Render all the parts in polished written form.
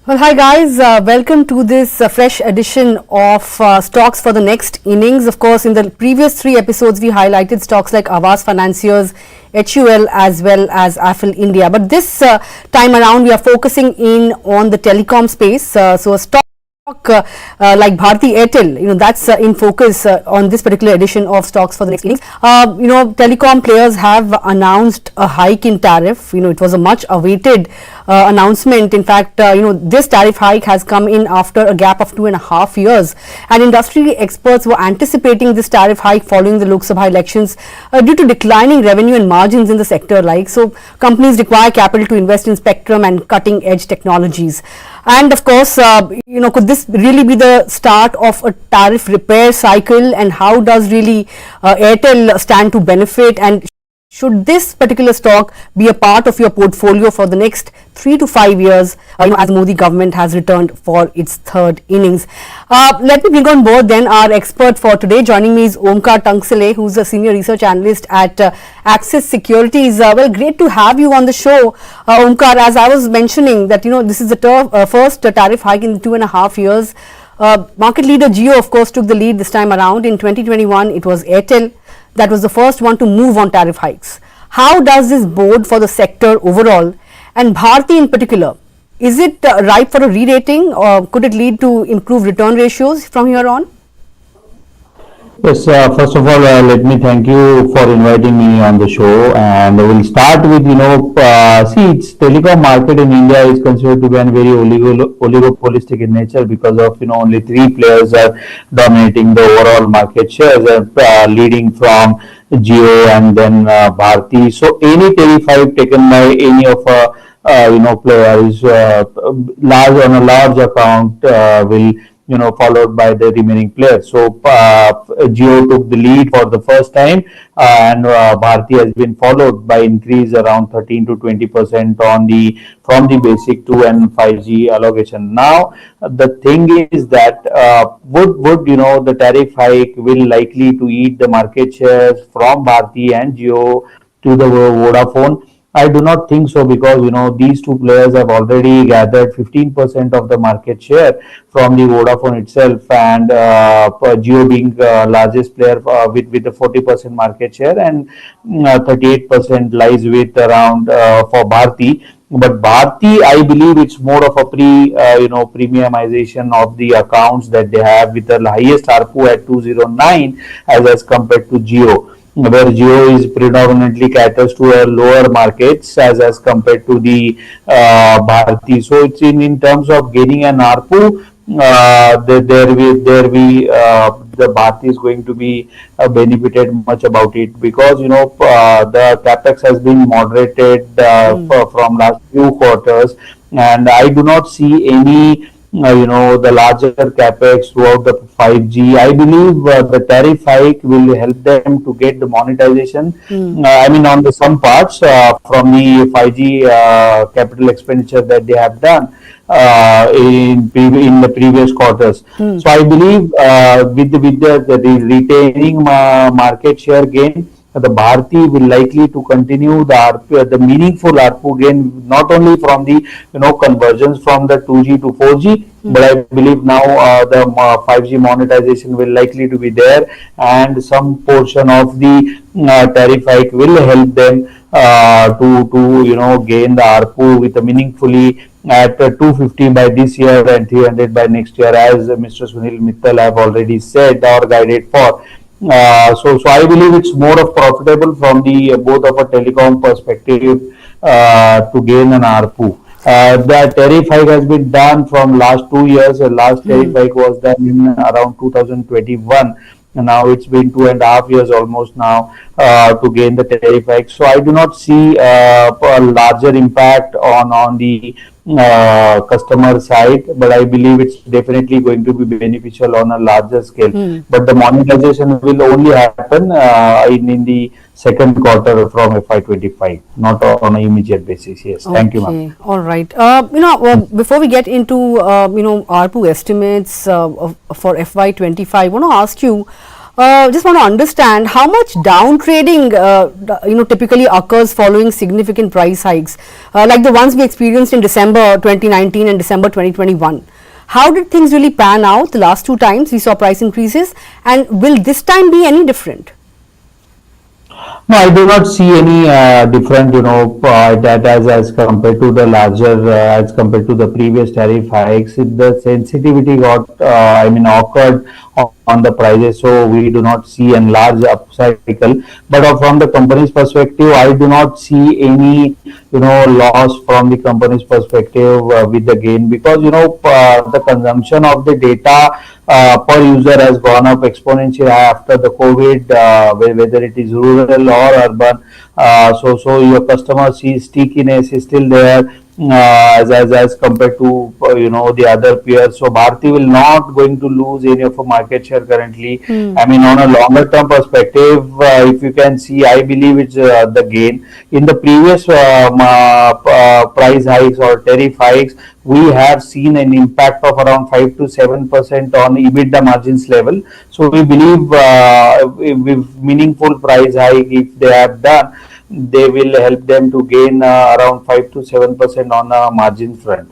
Well, hi guys, welcome to this fresh edition of Stocks for the Next Innings. Of course, in the previous 3 episodes, we highlighted stocks like Aavas Financiers, HUL as well as AFL India. But this time around, we are focusing in on the telecom space. So a stock like Bharti Airtel, that's in focus on this particular edition of Stocks for the Next Innings. Telecom players have announced a hike in tariff. It was a much awaited announcement. In fact, this tariff hike has come in after a gap of 2.5 years, and industry experts were anticipating this tariff hike following the Lok Sabha elections due to declining revenue and margins in the sector. So companies require capital to invest in spectrum and cutting edge technologies. And of course, could this really be the start of a tariff repair cycle, and how does really Airtel stand to benefit, and should this particular stock be a part of your portfolio for the next 3 to 5 years, as Modi government has returned for its 3rd innings? Let me bring on board then our expert for today. Joining me is Omkar Tanksale, who's a senior research analyst at Axis Securities. Well, great to have you on the show, Omkar. As I was mentioning that, this is the first tariff hike in 2.5 years. Market leader Jio, of course, took the lead this time around. In 2021, it was Airtel that was the first one to move on tariff hikes. How does this bode for the sector overall, and Bharti in particular? Is it ripe for a re-rating, or could it lead to improved return ratios from here on? Yes, first of all, let me thank you for inviting me on the show, and we'll start with, it's telecom market in India is considered to be very oligopolistic in nature because of, only 3 players are dominating the overall market shares, leading from Jio and then Bharti. So any tariff hike taken by any of players large on a large account will followed by the remaining players. So Jio took the lead for the first time, and Bharti has been followed by increase around 13 to 20% from the basic 2 and 5G allocation. Now the thing is that would the tariff hike will likely to eat the market shares from Bharti and Jio to the Vodafone? I do not think so, because these 2 players have already gathered 15% of the market share from the Vodafone itself, and Jio being largest player with the 40% market share, and 38% lies with around for Bharti. But Bharti, I believe it's more of a premiumization of the accounts that they have, with the highest ARPU at 209 as compared to Jio, where Jio is predominantly caters to a lower markets as compared to the Bharti. So it's in terms of gaining an ARPU, the Bharti is going to be benefited much about it, because the capex has been moderated from last few quarters, and I do not see any the larger capex throughout the 5G. I believe the tariff hike will help them to get the monetization. On the some parts from the 5G capital expenditure that they have done in the previous quarters. So I believe with the retaining market share gain, the Bharti will likely to continue the meaningful ARPU gain, not only from the conversions from the 2G to 4G, but I believe now the 5G monetization will likely to be there, and some portion of the tariff hike will help them to gain the ARPU with a meaningfully at 250 by this year and 300 by next year, as Mr. Sunil Mittal have already said or guided for. So I believe it's more of profitable from the both of a telecom perspective to gain an ARPU. The tariff hike has been done from last 2 years. The last tariff hike was done in around 2021. And now it's been 2.5 years almost now to gain the tariff hike. So I do not see a larger impact on the customer side, but I believe it's definitely going to be beneficial on a larger scale. But the monetization will only happen in the second quarter from FY25, not on an immediate basis. Yes, thank you, ma'am. All right. Before we get into ARPU estimates for FY25, I want to ask you, Just want to understand how much down trading typically occurs following significant price hikes, like the ones we experienced in December 2019 and December 2021. How did things really pan out the last two times we saw price increases, and will this time be any different? No, I do not see any different, that as compared to the larger, as compared to the previous tariff hikes. The sensitivity got, occurred on the prices, so we do not see a large upcycle. But from the company's perspective, I do not see any, loss from the company's perspective with the gain, because the consumption of the data per user has gone up exponentially after the COVID, whether it is rural or urban. So your customer sees stickiness is still there, as compared to the other peers. So Bharti will not going to lose any of a market share currently. I mean, on a longer term perspective, if you can see, I believe it's the gain in the previous price hikes or tariff hikes. We have seen an impact of around 5 to 7% on EBITDA margins level. So we believe with meaningful price hike, if they have done, they will help them to gain around 5 to 7% on a margin front.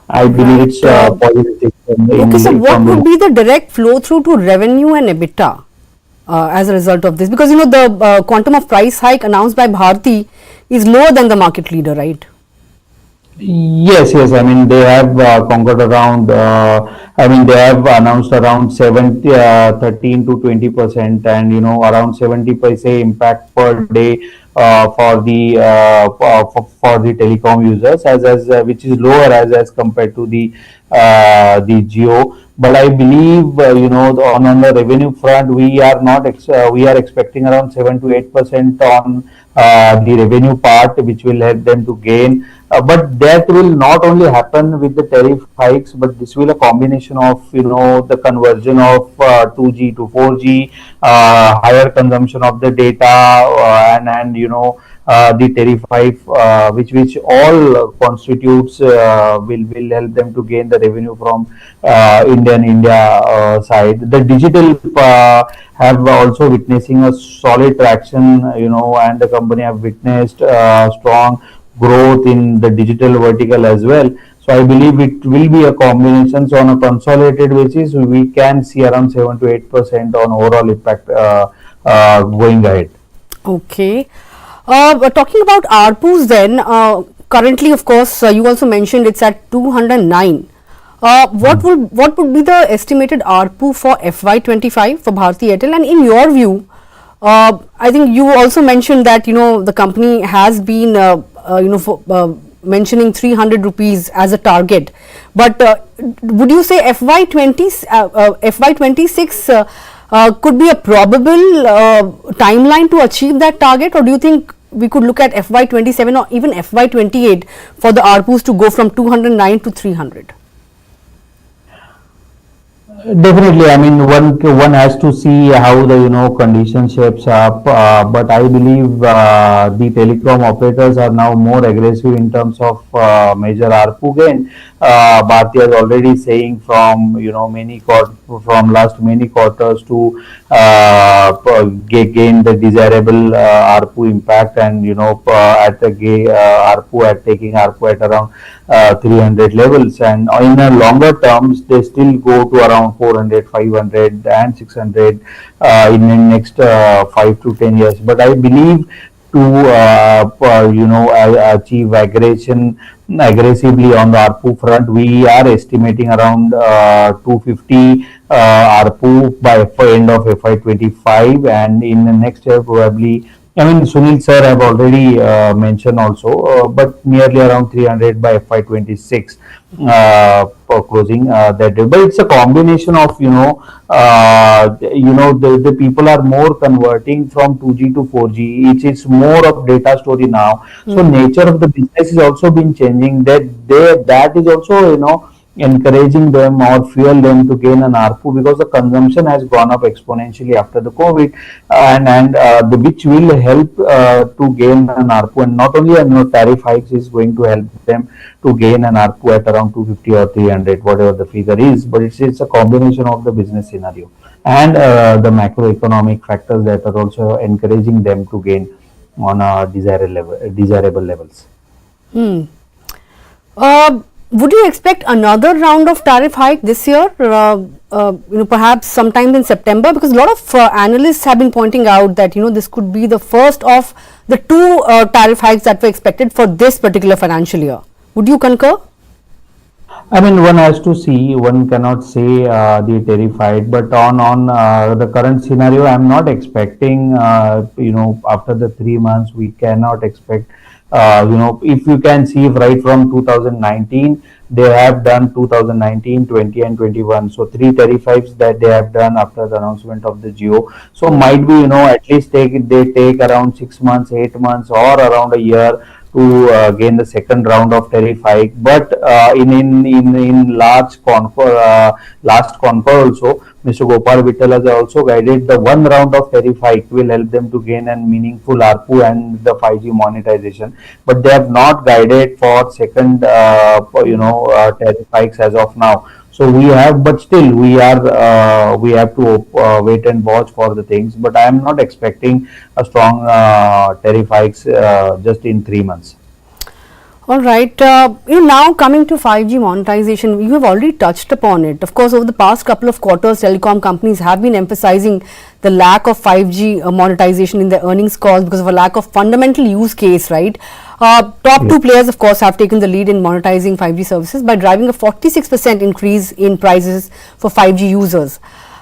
I believe it's positive. Okay, so what would be the direct flow through to revenue and EBITDA as a result of this? Because the quantum of price hike announced by Bharti is lower than the market leader, right? Yes. I mean, they have conquered around. They have announced around 13 to 20%, and around 70% impact per day for the telecom users, as which is lower as compared to the Geo. But I believe on the revenue front, we are not we are expecting around 7 to 8% on the revenue part, which will help them to gain. But that will not only happen with the tariff hikes, but this will a combination of the conversion of 2G to 4G, higher consumption of the data, and the tariff hike, which all constitutes will help them to gain the revenue from India side. The digital have also witnessing a solid traction, and the company have witnessed strong growth in the digital vertical as well. So I believe it will be a combination. So on a consolidated basis, we can see around 7 to 8% on overall impact going ahead. Okay. Talking about ARPUs then, currently of course you also mentioned it's at 209. What would be the estimated ARPU for FY25 for Bharti Airtel? And in your view, I think you also mentioned that the company has been mentioning 300 rupees as a target, but would you say FY26 could be a probable timeline to achieve that target, or do you think we could look at FY27 or even FY28 for the ARPUs to go from 209 to 300? Definitely, I mean, one has to see how the condition shapes up, but I believe the telecom operators are now more aggressive in terms of major ARPU gain. Bharti is already saying from from last many quarters to gain the desirable ARPU impact, and at the ARPU at taking ARPU at around 300 levels, and in a longer terms they still go to around 400, 500 and 600 in the next 5 to 10 years. But I believe to achieve aggressively on the ARPU front, we are estimating around 250 ARPU by end of FY25, and in the next year probably, I mean, Sunil sir have already mentioned also, but nearly around 300 by FY26 for closing that day. But it's a combination of the people are more converting from 2G to 4G. It's more of data story now. So nature of the business is also been changing. That is also encouraging them or fuel them to gain an ARPU, because the consumption has gone up exponentially after the COVID, and which will help to gain an ARPU. And not only tariff hikes is going to help them to gain an ARPU at around 250 or 300, whatever the figure is, but it's a combination of the business scenario. and the macroeconomic factors that are also encouraging them to gain on desirable levels. Hmm. Would you expect another round of tariff hike this year? Perhaps sometime in September, because a lot of analysts have been pointing out that this could be the first of the two tariff hikes that were expected for this particular financial year. Would you concur? I mean, one has to see. One cannot say the terrified, but on the current scenario, I'm not expecting. After the 3 months, we cannot expect. If you can see right from 2019, they have done 2019, 20, and 21. So three tariffs that they have done after the announcement of the Geo. So might be at least they take around 6 months, 8 months, or around a year to gain the second round of tariff hike. But in last confer also, Mr. Gopal Vittal has also guided the one round of tariff hike will help them to gain a meaningful ARPU and the 5G monetization. But they have not guided for second tariff hikes as of now. So we have, but still we have to wait and watch for the things. But I am not expecting a strong tariff hikes just in 3 months. All right. Now coming to 5G monetization, you have already touched upon it. Of course, over the past couple of quarters, telecom companies have been emphasizing the lack of 5G monetization in their earnings calls because of a lack of fundamental use case, right? Top two players, of course, have taken the lead in monetizing 5G services by driving a 46% increase in prices for 5G users.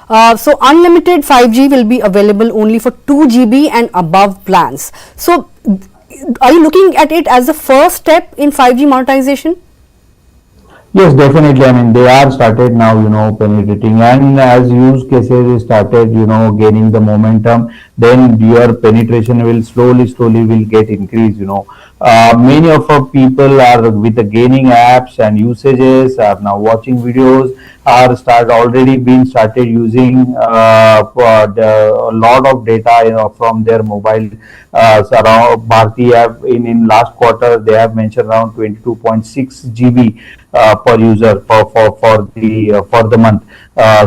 So unlimited 5G will be available only for 2 GB and above plans. So are you looking at it as the first step in 5G monetization? Yes, definitely. I mean, they are started now, penetrating, and as use cases started, gaining the momentum, then your penetration will slowly will get increased. Many of our people are with the gaining apps and usages are now watching videos, are already been started using a lot of data, from their mobile. So around Bharti app in last quarter they have mentioned around 22.6 GB per user for the month.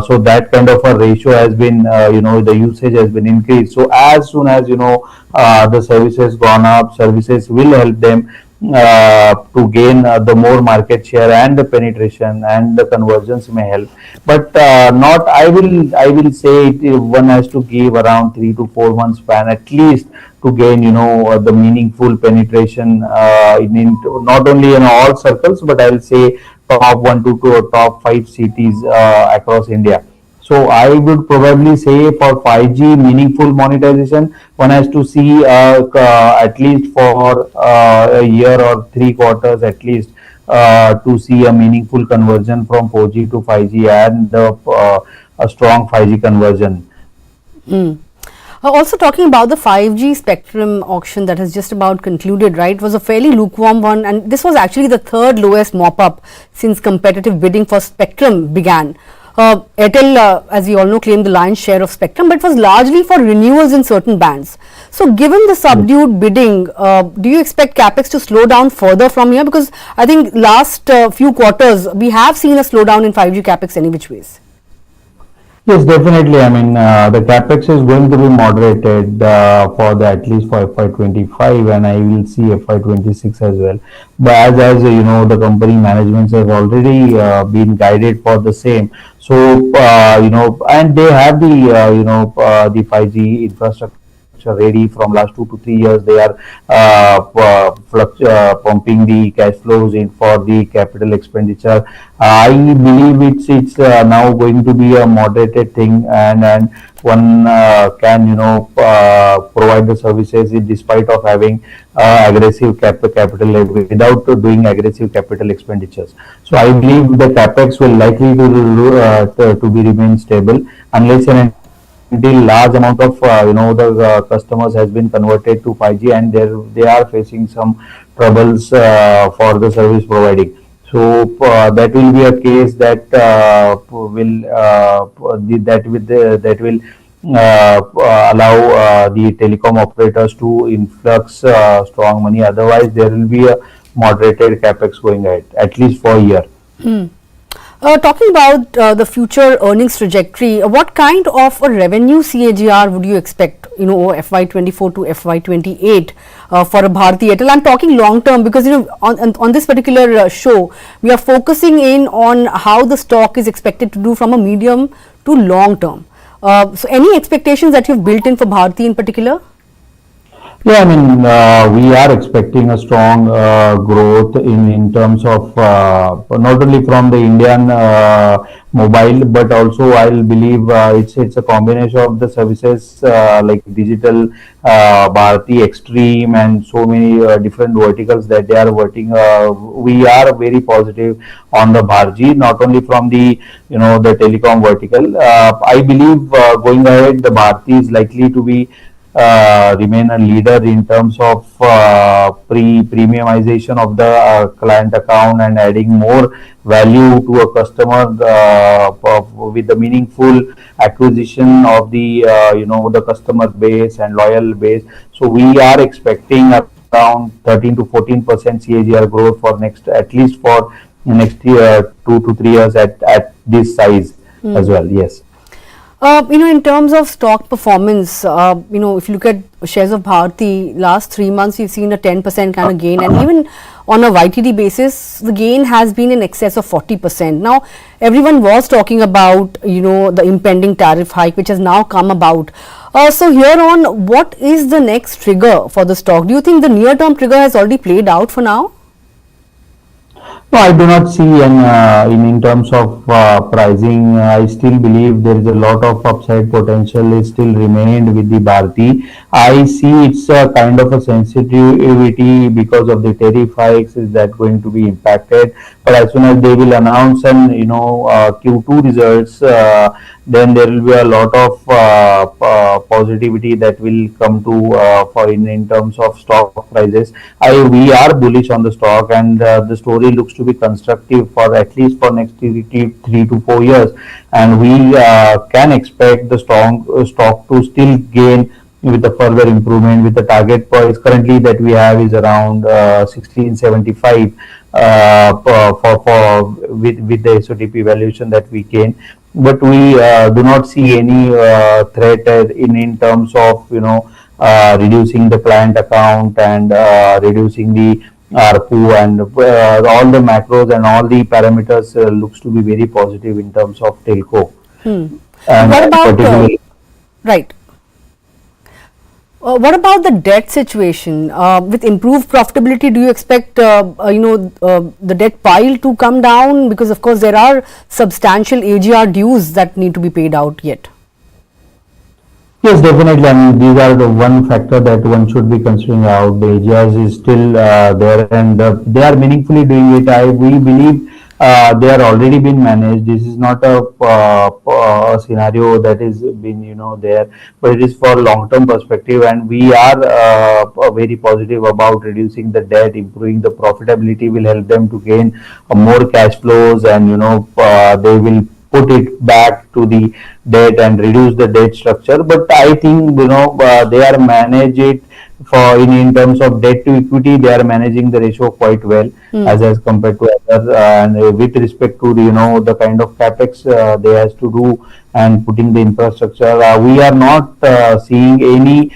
So that kind of a ratio has been, the usage has been increased. So as soon as the services gone up, services will help them to gain the more market share, and the penetration and the conversions may help. But not, I will say one has to give around 3 to 4 months span at least to gain the meaningful penetration not only in all circles, but I will say top 1 to 2 or top 5 cities across India. So I would probably say for 5G meaningful monetization, one has to see at least for a year or 3 quarters at least to see a meaningful conversion from 4G to 5G and a strong 5G conversion. Mm. Also talking about the 5G spectrum auction that has just about concluded, right, was a fairly lukewarm one, and this was actually the third lowest mop-up since competitive bidding for spectrum began. Airtel, as we all know, claimed the lion's share of spectrum, but it was largely for renewals in certain bands. So given the subdued bidding, do you expect capex to slow down further from here? Because I think last few quarters, we have seen a slowdown in 5G capex any which ways. Yes, definitely. I mean, the capex is going to be moderated for at least for FY25, and I will see FY26 as well. But as the company managements have already been guided for the same. So and they have the 5G infrastructure ready from last 2 to 3 years. They are pumping the cash flows in for the capital expenditure. I believe it's now going to be a moderated thing, and one can provide the services despite of having aggressive capital without doing aggressive capital expenditures. So I believe the capex will likely to be remain stable unless and until large amount of the customers has been converted to 5G, and they are facing some troubles for the service providing. So that will be a case that will allow the telecom operators to influx strong money. Otherwise, there will be a moderated capex going ahead, at least for a year. Hmm. Talking about the future earnings trajectory, what kind of a revenue CAGR would you expect, FY24 to FY28 for a Bharti Airtel? I'm talking long term because on this particular show we are focusing in on how the stock is expected to do from a medium to long term. So any expectations that you've built in for Bharti in particular? Yeah, I mean, we are expecting a strong growth in terms of not only from the Indian mobile, but also I'll believe it's a combination of the services like digital, Bharti Extreme, and so many different verticals that they are working. We are very positive on the Bharti, not only from the the telecom vertical. I believe going ahead, the Bharti is likely to be remain a leader in terms of premiumization of the client account and adding more value to a customer with the meaningful acquisition of the the customer base and loyal base. So we are expecting around 13 to 14% CAGR growth for at least for next year, 2 to 3 years at this size as well. Yes. In terms of stock performance, if you look at shares of Bharti, last 3 months you've seen a 10% kind of gain, and even on a YTD basis, the gain has been in excess of 40%. Now, everyone was talking about, the impending tariff hike, which has now come about. So here on, what is the next trigger for the stock? Do you think the near-term trigger has already played out for now? No, I do not see in terms of pricing. I still believe there is a lot of upside potential is still remained with the Bharti. I see it's a kind of a sensitivity because of the tariff hikes is that going to be impacted. But as soon as they will announce and Q2 results, then there will be a lot of positivity that will come to for in terms of stock prices. We are bullish on the stock, and the story looks to be constructive for at least for next 3 to 4 years, and we can expect the stock to still gain with the further improvement. With the target price currently that we have is around 1675 for with the SOTP valuation that we gain. But we do not see any threat in terms of reducing the client account and reducing the ARPU, and all the macros and all the parameters looks to be very positive in terms of telco. And what about right? What about the debt situation? With improved profitability, do you expect the debt pile to come down? Because of course there are substantial AGR dues that need to be paid out yet. Yes, definitely. I mean, these are the one factor that one should be considering out. The AGRs is still there, and they are meaningfully doing it. We believe they are already been managed. This is not a scenario that is been there, but it is for long-term perspective, and we are very positive about reducing the debt, improving the profitability will help them to gain more cash flows, and they will put it back to the debt and reduce the debt structure. But I think they are manage it for in terms of debt to equity, they are managing the ratio quite well as compared to others, and with respect to the kind of capex they has to do and putting the infrastructure, we are not seeing any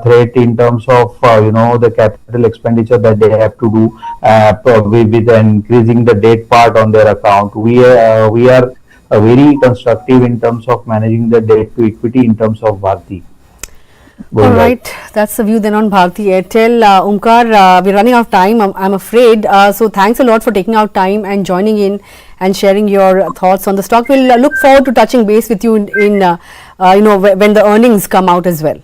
threat in terms of the capital expenditure that they have to do with increasing the debt part on their account. We are very constructive in terms of managing the debt to equity in terms of Bharti. All right, that's the view then on Bharti Airtel. Omkar, we're running out of time, I'm afraid. So thanks a lot for taking out time and joining in and sharing your thoughts on the stock. We'll look forward to touching base with you in when the earnings come out as well.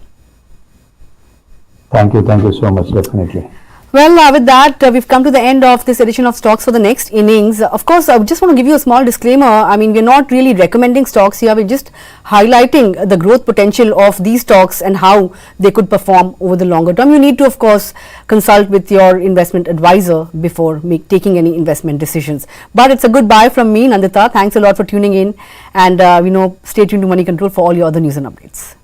Thank you so much, definitely. Well, with that, we've come to the end of this edition of Stocks for the Next Innings. Of course, I just want to give you a small disclaimer. I mean, we're not really recommending stocks here. We're just highlighting the growth potential of these stocks and how they could perform over the longer term. You need to, of course, consult with your investment advisor before taking any investment decisions. But it's a goodbye from me, Nandita. Thanks a lot for tuning in, and stay tuned to Moneycontrol for all your other news and updates.